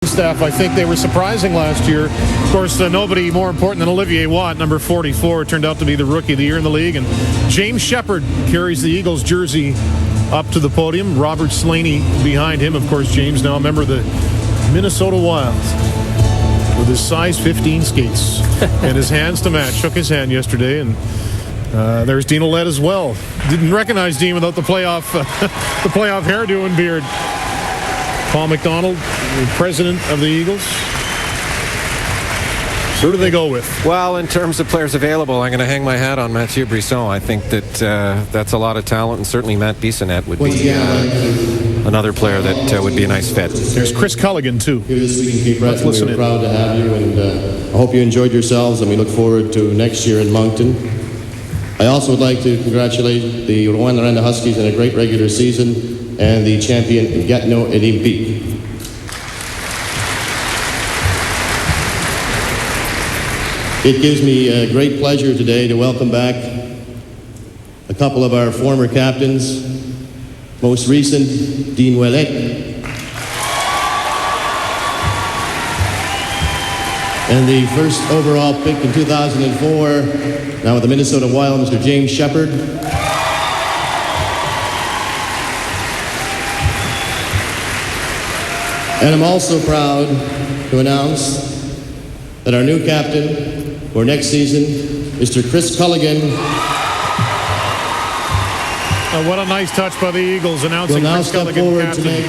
staff. I think they were surprising last year. Of course, nobody more important than Olivier Watt, number 44, turned out to be the Rookie of the Year in the league. And James Shepard carries the Eagles jersey up to the podium. Robert Slaney behind him. Of course, James now a member of the Minnesota Wild with his size 15 skates and his hands to match. Shook his hand yesterday, and there's Dean Ouellette as well. Didn't recognize Dean without the playoff hairdo and beard. Paul McDonald, the president of the Eagles. Who do they go with? Well, in terms of players available, I'm going to hang my hat on Mathieu Brisson. I think that that's a lot of talent, and certainly Matt Bissonnette would be another player that would be a nice fit. There's Chris Culligan, too. Let's listen in. We're proud to have you, and I hope you enjoyed yourselves, and we look forward to next year in Moncton. I also would like to congratulate the Rouen-Noranda Huskies on a great regular season and the champion Gatineau Olympique. It gives me a great pleasure today to welcome back a couple of our former captains. Most recent, Dean Ouellette. And the first overall pick in 2004, now with the Minnesota Wild, Mr. James Shepard. And I'm also proud to announce that our new captain for next season, Mr. Chris Culligan. What a nice touch by the Eagles announcing Chris Culligan captain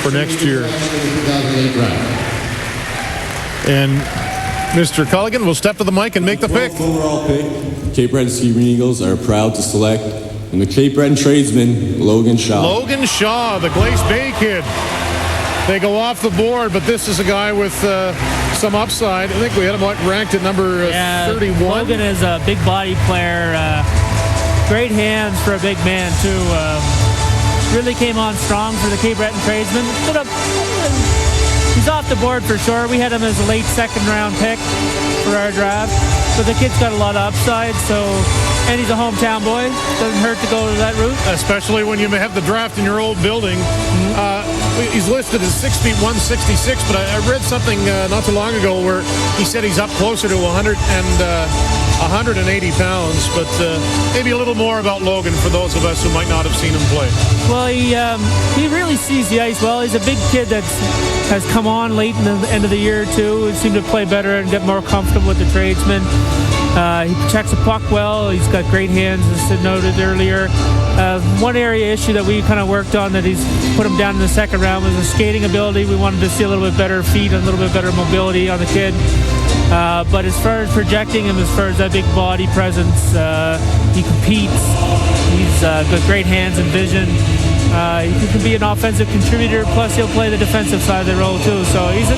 for next year. And Mr. Culligan will step to the mic and make the pick. Overall pick, Cape Breton Ski Green Eagles are proud to select the Cape Breton tradesman, Logan Shaw. Logan Shaw, the Glace Bay kid. They go off the board, but this is a guy with some upside. I think we had him ranked at number 31. Logan is a big body player. Great hands for a big man, too. Really came on strong for the Cape Breton tradesman. He's off the board for sure. We had him as a late second-round pick for our draft. But the kid's got a lot of upside, and he's a hometown boy. Doesn't hurt to go to that route. Especially when you have the draft in your old building. He's listed as 6 feet 166, but I read something not too long ago where he said he's up closer to 180 pounds, but maybe a little more about Logan for those of us who might not have seen him play. Well, he really sees the ice well. He's a big kid that has come on late in the end of the year, too. He seemed to play better and get more comfortable with the tradesmen. He protects the puck well. He's got great hands, as Sid noted earlier. One area issue that we kind of worked on that he's put him down in the second round was his skating ability. We wanted to see a little bit better feet and a little bit better mobility on the kid. But as far as projecting him, as far as that big body presence, he competes. He's got great hands and vision. He can be an offensive contributor, plus he'll play the defensive side of the role too. So he's a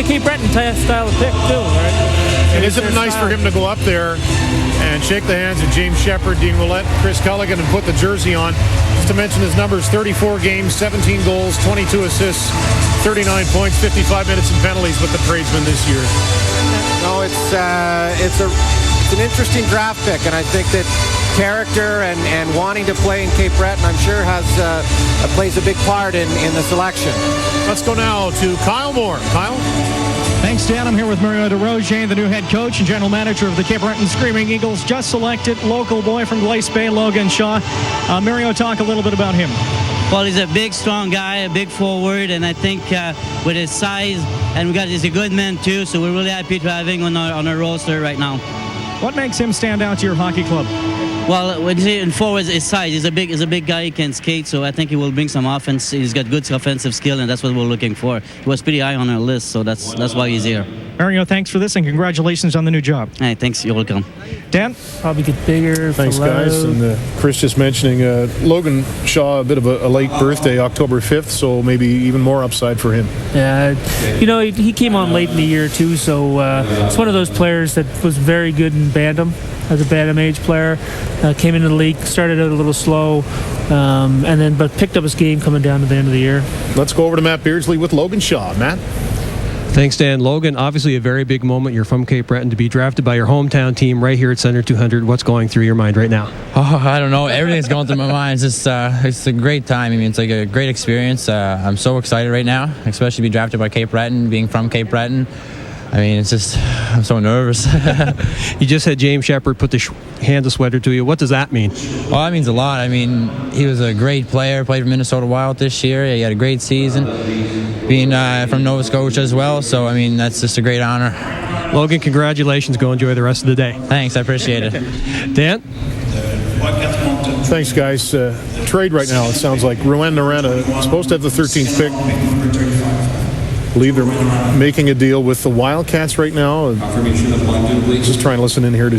Cape Breton style of pick too, right? And isn't it nice for him to go up there and shake the hands of James Shepard, Dean Ouellette, Chris Culligan, and put the jersey on? Just to mention his numbers: 34 games, 17 goals, 22 assists, 39 points, 55 minutes in penalties with the tradesman this year. No, it's an interesting draft pick, and I think that character and wanting to play in Cape Breton, I'm sure, plays a big part in the selection. Let's go now to Kyle Moore. Kyle? Thanks, Dan. I'm here with Mario DeRozier, the new head coach and general manager of the Cape Breton Screaming Eagles. Just selected local boy from Glace Bay, Logan Shaw. Mario, talk a little bit about him. Well, he's a big, strong guy, a big forward, and I think with his size, and he's a good man too, so we're really happy to have him on our roster right now. What makes him stand out to your hockey club? Well, when you say in forwards, his size. He's a big guy. He can skate, so I think he will bring some offense. He's got good offensive skill, and that's what we're looking for. He was pretty high on our list, so that's why he's here. Mario, thanks for this, and congratulations on the new job. Hey, thanks. You're welcome. Dan? Probably get bigger. Thanks, guys. And Chris just mentioning Logan Shaw, a bit of a late birthday, October 5th, so maybe even more upside for him. Yeah, he came on late in the year, too, so it's one of those players that was very good in Bantam as a Bantam age player. Came into the league, started out a little slow, but picked up his game coming down to the end of the year. Let's go over to Matt Beardsley with Logan Shaw. Matt? Thanks, Dan. Logan, obviously a very big moment. You're from Cape Breton. To be drafted by your hometown team right here at Center 200, what's going through your mind right now? Oh, I don't know. Everything's going through my mind. It's just, it's a great time. I mean, it's like a great experience. I'm so excited right now, especially to be drafted by Cape Breton, being from Cape Breton. I mean, it's just, I'm so nervous. You just had James Shepard put the hand of sweater to you. What does that mean? Well, that means a lot. I mean, he was a great player, played for Minnesota Wild this year. He had a great season, being from Nova Scotia as well. So, I mean, that's just a great honor. Logan, congratulations. Go enjoy the rest of the day. Thanks, I appreciate it. Dan? Thanks, guys. Trade right now, it sounds like Rouen Norena supposed to have the 13th pick. I believe they're making a deal with the Wildcats right now. Just trying to listen in here to